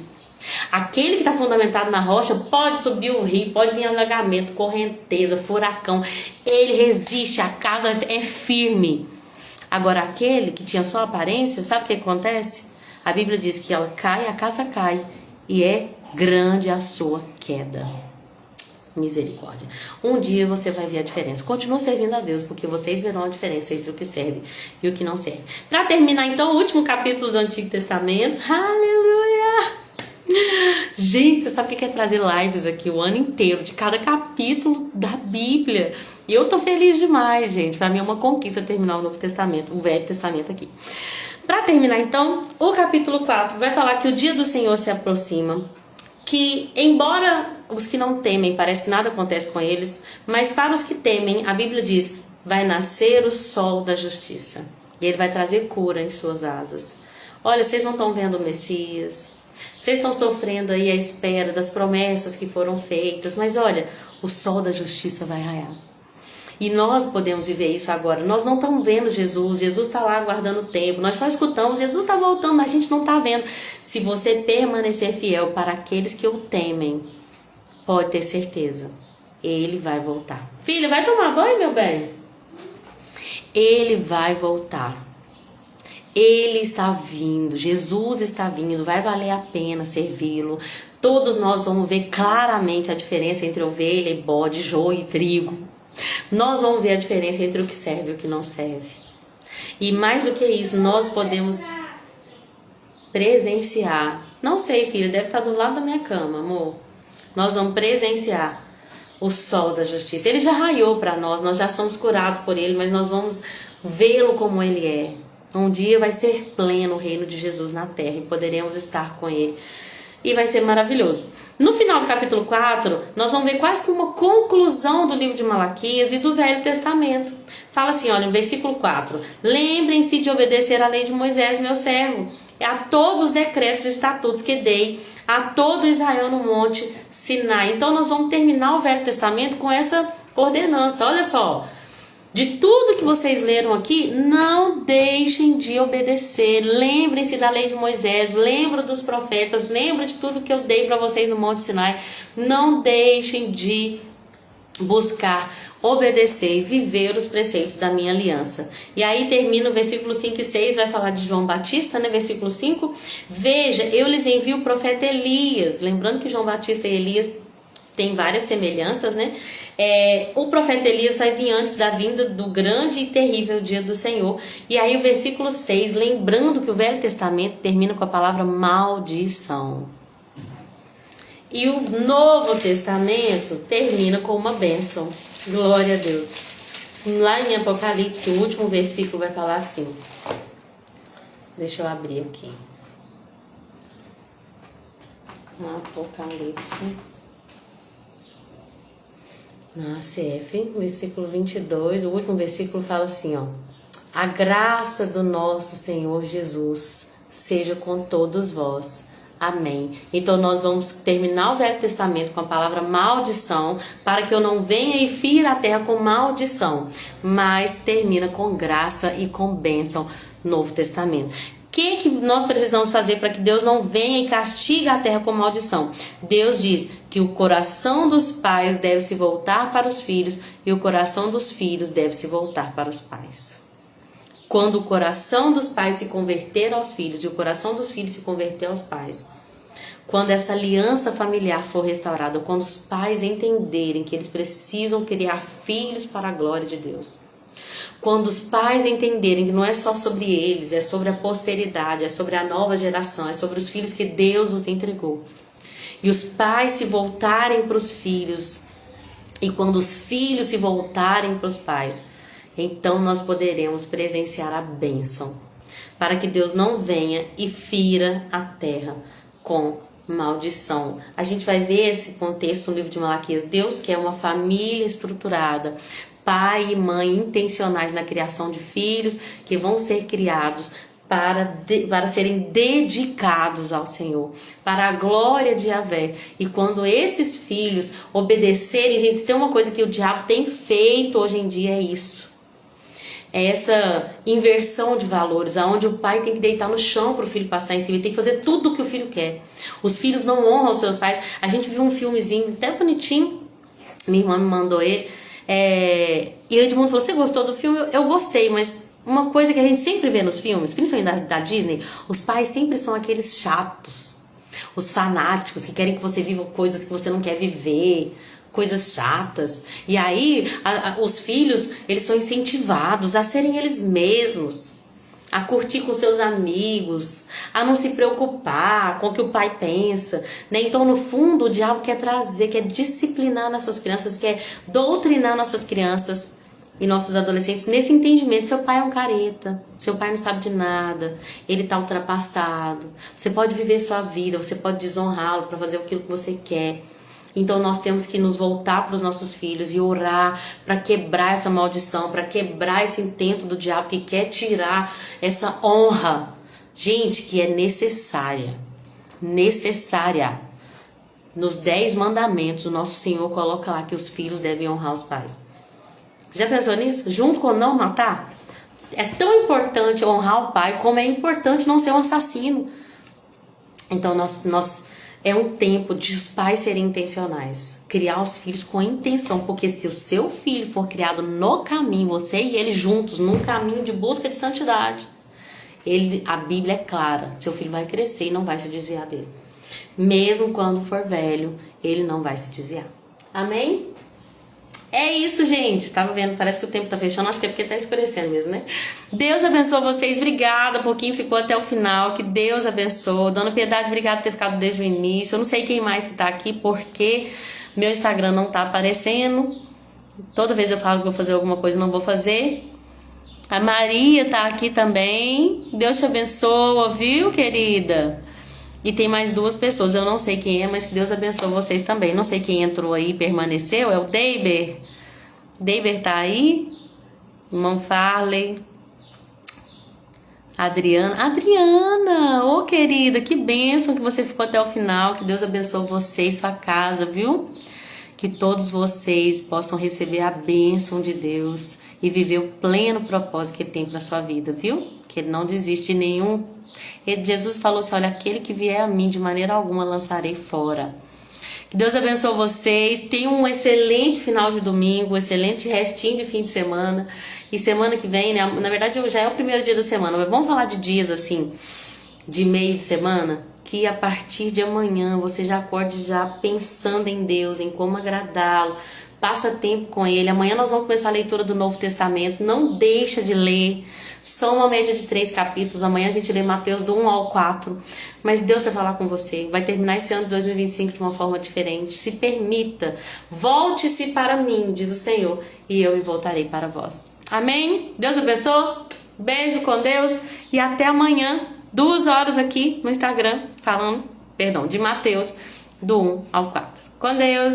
Aquele que está fundamentado na rocha pode subir o rio, pode vir alagamento, correnteza, furacão, ele resiste, a casa é firme. Agora aquele que tinha só aparência, sabe o que acontece? A Bíblia diz que ela cai, a casa cai, e é grande a sua queda. Misericórdia. Um dia você vai ver a diferença. Continua servindo a Deus, porque vocês verão a diferença entre o que serve e o que não serve. Para terminar, então, o último capítulo do Antigo Testamento. Aleluia! Gente, você sabe o que é trazer lives aqui o ano inteiro, de cada capítulo da Bíblia. E eu tô feliz demais, gente. Para mim é uma conquista terminar o Novo Testamento, o Velho Testamento aqui. Para terminar, então, o capítulo 4 vai falar que o dia do Senhor se aproxima. Que embora os que não temem, parece que nada acontece com eles, mas para os que temem, a Bíblia diz: vai nascer o sol da justiça, e ele vai trazer cura em suas asas. Olha, vocês não estão vendo o Messias, vocês estão sofrendo aí à espera das promessas que foram feitas, mas olha, o sol da justiça vai raiar. E nós podemos viver isso agora. Nós não estamos vendo Jesus. Jesus está lá aguardando o tempo. Nós só escutamos. Jesus está voltando, mas a gente não está vendo. Se você permanecer fiel para aqueles que o temem, pode ter certeza, ele vai voltar. Filha, vai tomar banho, meu bem? Ele vai voltar. Ele está vindo. Jesus está vindo. Vai valer a pena servi-lo. Todos nós vamos ver claramente a diferença entre ovelha e bode, joio e trigo. Nós vamos ver a diferença entre o que serve e o que não serve. E mais do que isso, nós podemos presenciar. Não sei, filho, deve estar do lado da minha cama, amor. Nós vamos presenciar o sol da justiça. Ele já raiou para nós, nós já somos curados por ele, mas nós vamos vê-lo como ele é. Um dia vai ser pleno o reino de Jesus na terra e poderemos estar com ele. E vai ser maravilhoso. No final do capítulo 4, nós vamos ver quase que uma conclusão do livro de Malaquias e do Velho Testamento. Fala assim, olha, no versículo 4. Lembrem-se de obedecer à lei de Moisés, meu servo, a todos os decretos e estatutos que dei a todo Israel no monte Sinai. Então nós vamos terminar o Velho Testamento com essa ordenança. Olha só, de tudo que vocês leram aqui, não deixem de obedecer. Lembrem-se da lei de Moisés, lembram dos profetas, lembram de tudo que eu dei para vocês no Monte Sinai. Não deixem de buscar, obedecer e viver os preceitos da minha aliança. E aí termina o versículo 5 e 6, vai falar de João Batista, né? Versículo 5, veja, eu lhes envio o profeta Elias. Lembrando que João Batista e Elias tem várias semelhanças, né? O profeta Elias vai vir antes da vinda do grande e terrível dia do Senhor. E aí o versículo 6, lembrando que o Velho Testamento termina com a palavra maldição. E o Novo Testamento termina com uma bênção. Glória a Deus. Lá em Apocalipse, o último versículo vai falar assim. Deixa eu abrir aqui. Apocalipse. Na CF, versículo 22, o último versículo fala assim, ó. A graça do nosso Senhor Jesus seja com todos vós. Amém. Então nós vamos terminar o Velho Testamento com a palavra maldição, para que eu não venha e fira a terra com maldição, mas termina com graça e com bênção. Novo Testamento. O que nós precisamos fazer para que Deus não venha e castigue a terra com maldição? Deus diz que o coração dos pais deve se voltar para os filhos e o coração dos filhos deve se voltar para os pais. Quando o coração dos pais se converter aos filhos e o coração dos filhos se converter aos pais, quando essa aliança familiar for restaurada, quando os pais entenderem que eles precisam criar filhos para a glória de Deus, quando os pais entenderem que não é só sobre eles, é sobre a posteridade, é sobre a nova geração, é sobre os filhos que Deus nos entregou, e os pais se voltarem para os filhos, e quando os filhos se voltarem para os pais, então nós poderemos presenciar a bênção, para que Deus não venha e fira a terra com maldição. A gente vai ver esse contexto no livro de Malaquias. Deus quer uma família estruturada, pai e mãe intencionais na criação de filhos que vão ser criados para serem dedicados ao Senhor, para a glória de Yahvé. E quando esses filhos obedecerem, gente, se tem uma coisa que o diabo tem feito hoje em dia é isso. É essa inversão de valores, onde o pai tem que deitar no chão para o filho passar em cima, tem que fazer tudo o que o filho quer. Os filhos não honram os seus pais. A gente viu um filmezinho até bonitinho, minha irmã me mandou ele, e o Edmundo falou, você gostou do filme? Eu gostei, mas uma coisa que a gente sempre vê nos filmes, principalmente da Disney, os pais sempre são aqueles chatos, os fanáticos que querem que você viva coisas que você não quer viver, coisas chatas. E aí os filhos, eles são incentivados a serem eles mesmos, a curtir com seus amigos, a não se preocupar com o que o pai pensa, né? Então no fundo o diabo quer trazer, quer disciplinar nossas crianças, quer doutrinar nossas crianças e nossos adolescentes nesse entendimento. Seu pai é um careta, seu pai não sabe de nada, ele está ultrapassado, você pode viver sua vida, você pode desonrá-lo para fazer aquilo que você quer. Então nós temos que nos voltar para os nossos filhos e orar para quebrar essa maldição, para quebrar esse intento do diabo que quer tirar essa honra, gente, que é necessária. Nos 10 mandamentos, o nosso Senhor coloca lá que os filhos devem honrar os pais. Já pensou nisso? Junto com não matar? É tão importante honrar o pai como é importante não ser um assassino. Então é um tempo de os pais serem intencionais, criar os filhos com intenção, porque se o seu filho for criado no caminho, você e ele juntos, num caminho de busca de santidade, a Bíblia é clara, seu filho vai crescer e não vai se desviar dele. Mesmo quando for velho, ele não vai se desviar. Amém? É isso, gente. Tava vendo, parece que o tempo tá fechando, acho que é porque tá escurecendo mesmo, né? Deus abençoe vocês. Obrigada, pouquinho ficou até o final. Que Deus abençoe. Dona Piedade, obrigada por ter ficado desde o início. Eu não sei quem mais que tá aqui, porque meu Instagram não tá aparecendo. Toda vez eu falo que vou fazer alguma coisa, não vou fazer. A Maria tá aqui também. Deus te abençoe, viu, querida? E tem mais 2 pessoas, eu não sei quem é, mas que Deus abençoe vocês também. Não sei quem entrou aí e permaneceu, é o Deiber. Deiber tá aí? Irmão Farley. Adriana, ô querida, que bênção que você ficou até o final. Que Deus abençoe você e sua casa, viu? Que todos vocês possam receber a bênção de Deus e viver o pleno propósito que Ele tem para sua vida, viu? Que Ele não desiste de nenhum. Jesus falou assim, olha, aquele que vier a mim de maneira alguma lançarei fora. Que Deus abençoe vocês, tenham um excelente final de domingo, um excelente restinho de fim de semana. E semana que vem, né? Na verdade já é o primeiro dia da semana, mas vamos falar de dias assim, de meio de semana, que a partir de amanhã você já acorde já pensando em Deus, em como agradá-lo, passa tempo com Ele. Amanhã nós vamos começar a leitura do Novo Testamento, não deixa de ler, só uma média de 3 capítulos, amanhã a gente lê Mateus do 1 ao 4, mas Deus vai falar com você, vai terminar esse ano de 2025 de uma forma diferente. Se permita, volte-se para mim, diz o Senhor, e eu me voltarei para vós. Amém? Deus abençoe, beijo com Deus e até amanhã, 2 horas aqui no Instagram, falando, de Mateus do 1 ao 4. Com Deus!